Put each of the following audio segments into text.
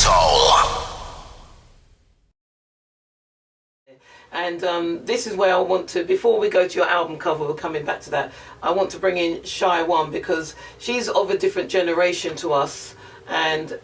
Mi-Soul. And this is where I want to, before we go to your album cover, we're coming back to that, I want to bring in Shy One, because she's of a different generation to us, and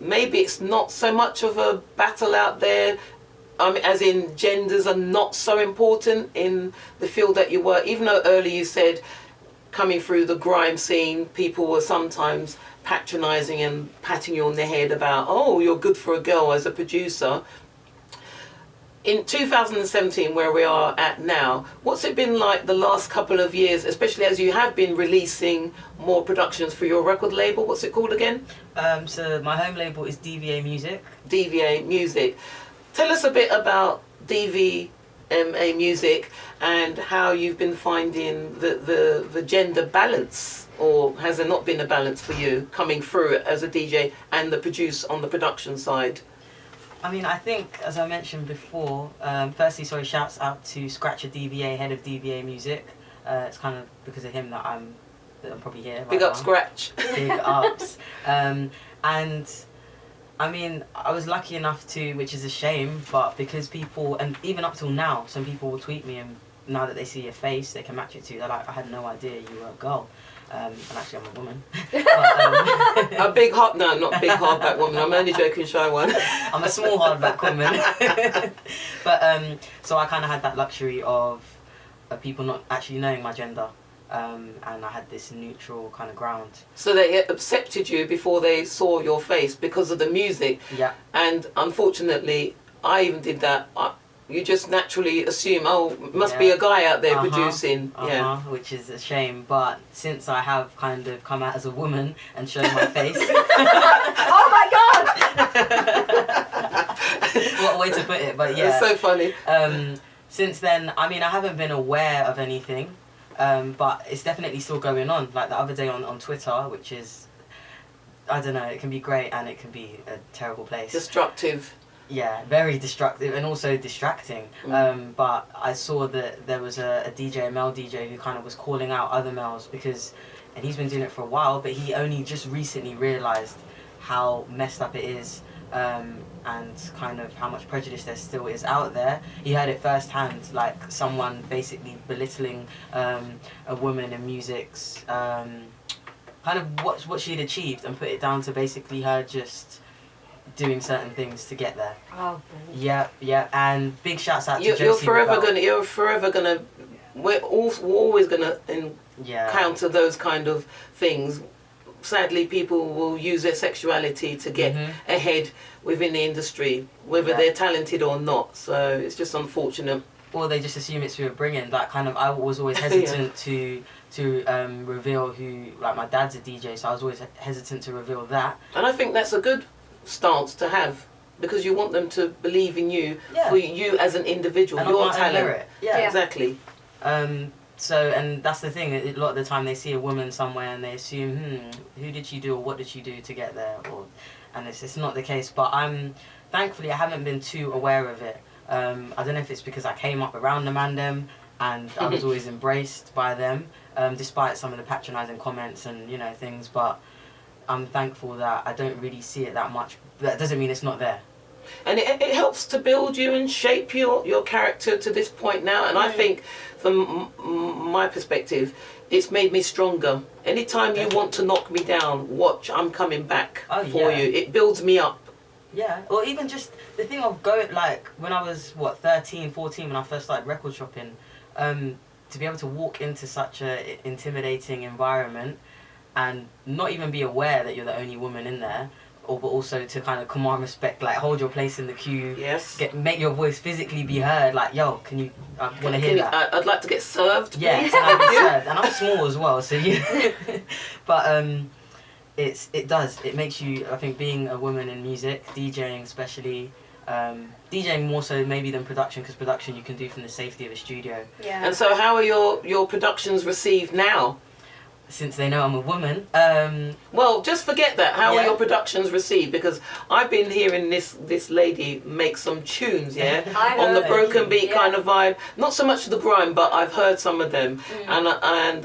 maybe it's not so much of a battle out there, as in genders are not so important in the field that you work, even though earlier you said coming through the grime scene, people were sometimes patronising and patting you on the head about, oh, you're good for a girl as a producer. In 2017, where we are at now, what's it been like the last couple of years, especially as you have been releasing more productions for your record label? What's it called again? So my home label is DVA Music. DVA Music. Tell us a bit about DVA Music and how you've been finding the gender balance, or has there not been a balance for you coming through as a DJ and the on the production side? I mean, I think, as I mentioned before, firstly, shouts out to Scratcher DVA, head of DVA Music. It's kind of because of him that I'm probably here right Big up now. Scratch. Big ups. And, I mean, I was lucky enough to, which is a shame, but because people, and even up till now, some people will tweet me, and now that they see your face, they can match it to. They're like, I had no idea you were a girl. And actually, I'm a woman. But, a big hot, no, not big hardback woman. I'm only joking, Shy One. I'm a small hardback woman. But so I kind of had that luxury of people not actually knowing my gender, and I had this neutral kind of ground. So they accepted you before they saw your face because of the music. Yeah. And unfortunately, I even did that. You just naturally assume, oh, must be a guy out there producing. Yeah. Which is a shame, but since I have kind of come out as a woman and shown my face. Oh my God! What a way to put it, but yeah. It's so funny. Since then, I mean, I haven't been aware of anything, but it's definitely still going on. Like the other day on Twitter, which is, I don't know, it can be great and it can be a terrible place. Destructive. Yeah, very destructive and also distracting. But I saw that there was a DJ, a male DJ, who kind of was calling out other males because, and he's been doing it for a while, but he only just recently realised how messed up it is, and kind of how much prejudice there still is out there. He heard it firsthand, like someone basically belittling a woman in music's kind of what she'd achieved and put it down to basically her just doing certain things to get there. Oh, yeah, and big shouts out to Josie. You're forever gonna. We're always gonna encounter those kind of things. Sadly, people will use their sexuality to get ahead within the industry, whether they're talented or not. So it's just unfortunate. Or they just assume it's through upbringing. That kind of, I was always hesitant to reveal who, like my dad's a DJ, so I was always hesitant to reveal that. And I think that's a good stance to have, because you want them to believe in you for you as an individual, and your talent. Yeah, exactly. So, and that's the thing, a lot of the time they see a woman somewhere and they assume, who did she do or what did she do to get there? And it's not the case, but thankfully I haven't been too aware of it. I don't know if it's because I came up around the mandem and I was always embraced by them, despite some of the patronising comments and, things, but I'm thankful that I don't really see it that much. That doesn't mean it's not there. And it helps to build you and shape your character to this point now. And I think, from my perspective, it's made me stronger. Anytime you want to knock me down, watch, I'm coming back for you. It builds me up. Yeah, or even just the thing of going, like, when I was, 13, 14, when I first started record shopping, to be able to walk into such a intimidating environment and not even be aware that you're the only woman in there, but also to kind of command respect, like hold your place in the queue, make your voice physically be heard, like, yo, can you, I want to hear that. I'd like to get served, please. Yeah, can I be served? And I'm small as well, so but it makes you, I think, being a woman in music, DJing especially, DJing more so maybe than production, because production you can do from the safety of a studio. Yeah. And so how are your productions received now? since they know I'm a woman. Well, just forget that. How Yeah. are your productions received? Because I've been hearing this lady make some tunes, yeah, I on the heard. broken beat Yeah. kind of vibe. Not so much the grime, but I've heard some of them, and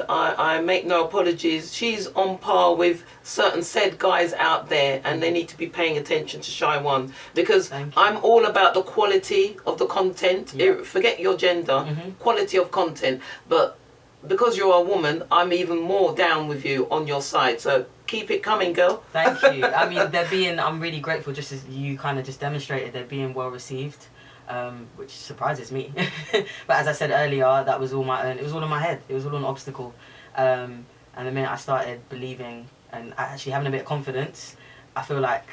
I make no apologies. She's on par with certain said guys out there, and they need to be paying attention to Shy One, because Thank you. I'm all about the quality of the content. Yeah. Forget your gender, quality of content, but because you're a woman, I'm even more down with you on your side. So keep it coming, girl. Thank you. I mean, I'm really grateful, just as you kind of just demonstrated, they're being well received, which surprises me. But as I said earlier, that was all my own, it was all in my head. It was all an obstacle. And the minute I started believing and actually having a bit of confidence, I feel like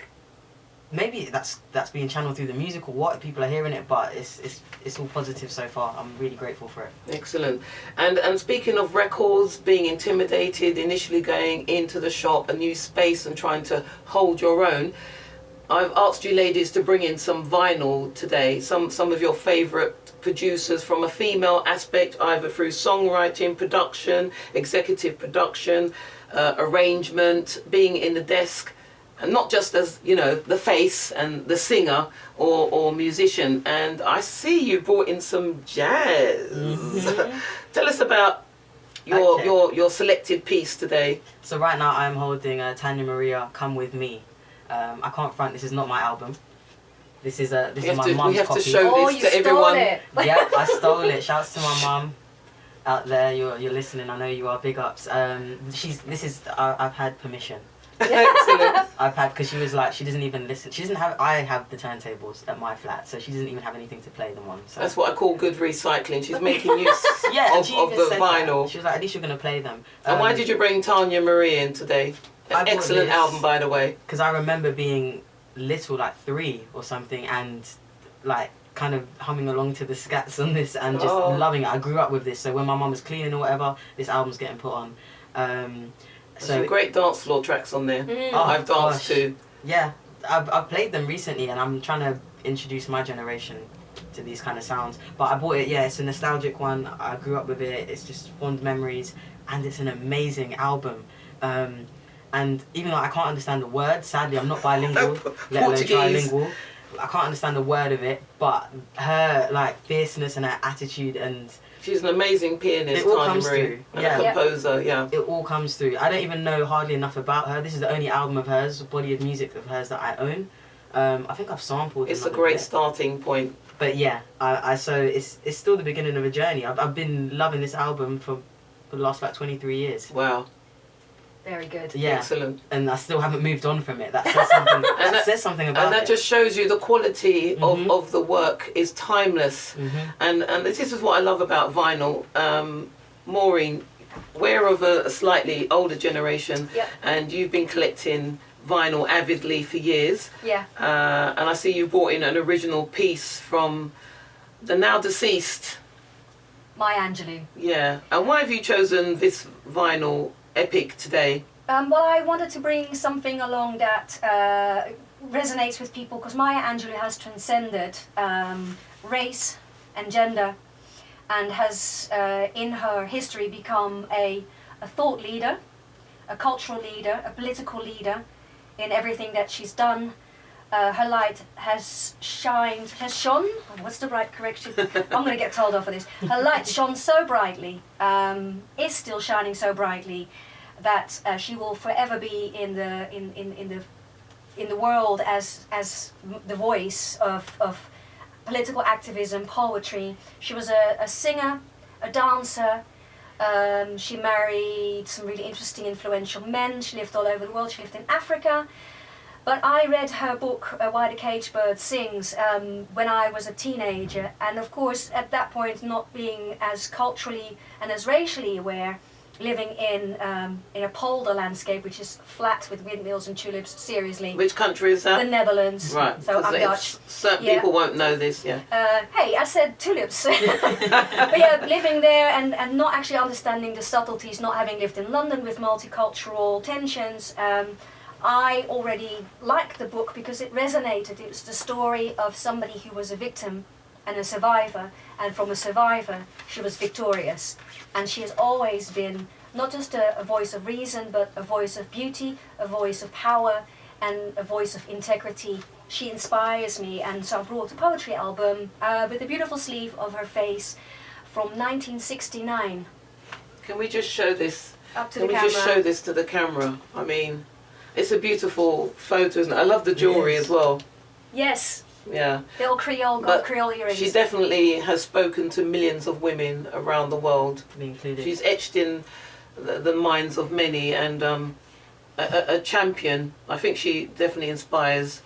maybe that's being channeled through the music or what, people are hearing it, but it's all positive so far. I'm really grateful for it. Excellent. And speaking of records, being intimidated, initially going into the shop, a new space and trying to hold your own, I've asked you ladies to bring in some vinyl today, some of your favourite producers from a female aspect, either through songwriting, production, executive production, arrangement, being in the desk, and not just as, you know, the face and the singer or musician. And I see you brought in some jazz. Tell us about your selected piece today. So right now I'm holding Tanya Maria, Come With Me. I can't front, this is not my album. This is my mum's We have copy. to show Oh, this you to stole everyone. it. Yeah, I stole it. Shouts to my mum out there. You're listening. I know you are. Big ups. I've had permission. Excellent. I've had, because she was like, she doesn't even listen. She doesn't have. I have the turntables at my flat, so she doesn't even have anything to play them on. So That's what I call good recycling. She's making use yeah, and of she the even said vinyl. that. She was like, at least you're gonna play them. And why did you bring Tanya Marie in today? I An brought excellent this- album, by the way. Because I remember being little, like 3 or something, and like kind of humming along to the scats on this and just Oh. loving it. I grew up with this, so when my mum was cleaning or whatever, this album's getting put on. Some great dance floor tracks on there. Mm. Oh, I've danced gosh. to. Yeah, I've played them recently, and I'm trying to introduce my generation to these kind of sounds. But I bought it. Yeah, it's a nostalgic one. I grew up with it. It's just fond memories, and it's an amazing album. And even though I can't understand the words, sadly I'm not bilingual, let alone Portuguese. trilingual. I can't understand a word of it, but her like fierceness and her attitude, and She's an amazing pianist, It all Tanya comes Marie. through. And Yeah. a composer, yeah. it all comes through. I don't even know hardly enough about her. This is the only album of hers, body of music of hers that I own. I think I've sampled. It's a another great bit. starting point. But yeah, so it's still the beginning of a journey. I've been loving this album for the last like 23 years. Wow. Very good. Yeah, Excellent. and I still haven't moved on from it. That says something. that says something about And that it. just shows you the quality Mhm. of the work is timeless. Mhm. And this is what I love about vinyl. Maureen, we're of a slightly older generation, Yeah. and you've been collecting vinyl avidly for years. Yeah. And I see you brought in an original piece from the now deceased. Maya Angelou. Yeah. And why have you chosen this vinyl epic today? Well, I wanted to bring something along that resonates with people, because Maya Angelou has transcended race and gender, and has in her history become a thought leader, a cultural leader, a political leader in everything that she's done. Her light has shone, what's the right correction? I'm going to get told off for this. Her light shone so brightly, is still shining so brightly, that she will forever be in the world as the voice of political activism, poetry. She was a singer, a dancer. She married some really interesting, influential men. She lived all over the world. She lived in Africa. But I read her book, Why the Caged Bird Sings, when I was a teenager. And of course, at that point, not being as culturally and as racially aware, living in a polder landscape, which is flat with windmills and tulips, seriously. Which country is The that? Netherlands. Right. So 'cause I'm Dutch. certain Yeah. people won't know this, yeah. Hey, I said tulips. But yeah, living there and not actually understanding the subtleties, not having lived in London with multicultural tensions, I already liked the book because it resonated. It was the story of somebody who was a victim and a survivor, and from a survivor she was victorious, and she has always been not just a voice of reason, but a voice of beauty, a voice of power, and a voice of integrity. She inspires me, and so I brought a poetry album with a beautiful sleeve of her face from 1969. Can we just show this? Up to Can the we camera. just show this to the camera? I mean, it's a beautiful photo, isn't it? I love the jewellery Yes. as well. Yes, Yeah. little Creole, But gold Creole earrings. She definitely has spoken to millions of women around the world. Me included. She's etched in the minds of many, and a champion. I think she definitely inspires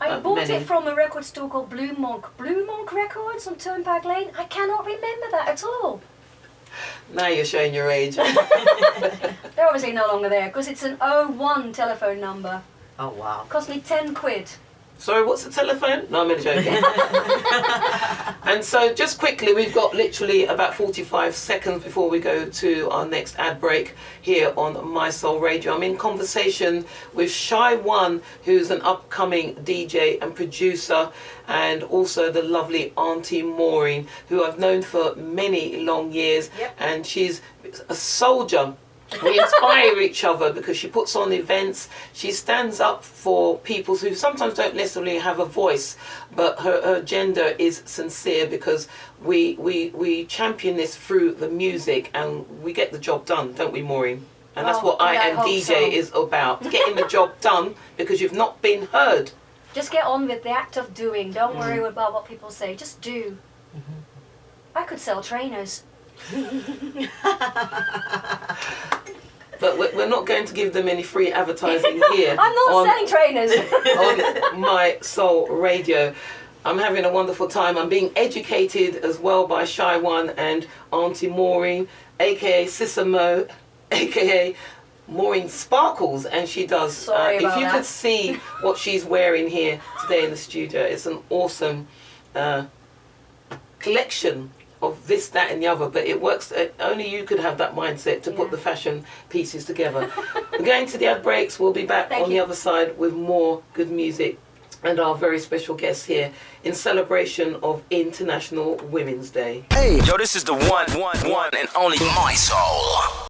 I bought many. it from a record store called Blue Monk Records on Turnpike Lane. I cannot remember that at all. Now you're showing your age. They're obviously no longer there because it's an 01 telephone number. Oh wow. Cost me 10 quid. Sorry, what's the telephone? No, I'm only joking. And so just quickly, we've got literally about 45 seconds before we go to our next ad break here on My Soul Radio. I'm in conversation with Shy One, who's an upcoming DJ and producer, and also the lovely Auntie Maureen, who I've known for many long years. Yep. And she's a soldier. We inspire each other because she puts on events. She stands up for people who sometimes don't necessarily have a voice, but her agenda is sincere, because we champion this through the music, and we get the job done, don't we, Maureen? And that's what I Am hope DJ so. is about, getting the job done because you've not been heard. Just get on with the act of doing. Don't worry about what people say. Just do. I could sell trainers. But we're not going to give them any free advertising here. I'm not selling trainers. on My Soul Radio. I'm having a wonderful time. I'm being educated as well by Shy One and Auntie Maureen, aka Sissa Mo, aka Maureen Sparkles, and she does. Sorry if about you that. could see what she's wearing here today in the studio, it's an awesome collection of this, that and the other, but it works. Only you could have that mindset to put Yeah. the fashion pieces together. We're going to the ad breaks. We'll be back Thank on the you. other side with more good music and our very special guests here in celebration of International Women's Day. Hey, yo, this is the one and only My Soul.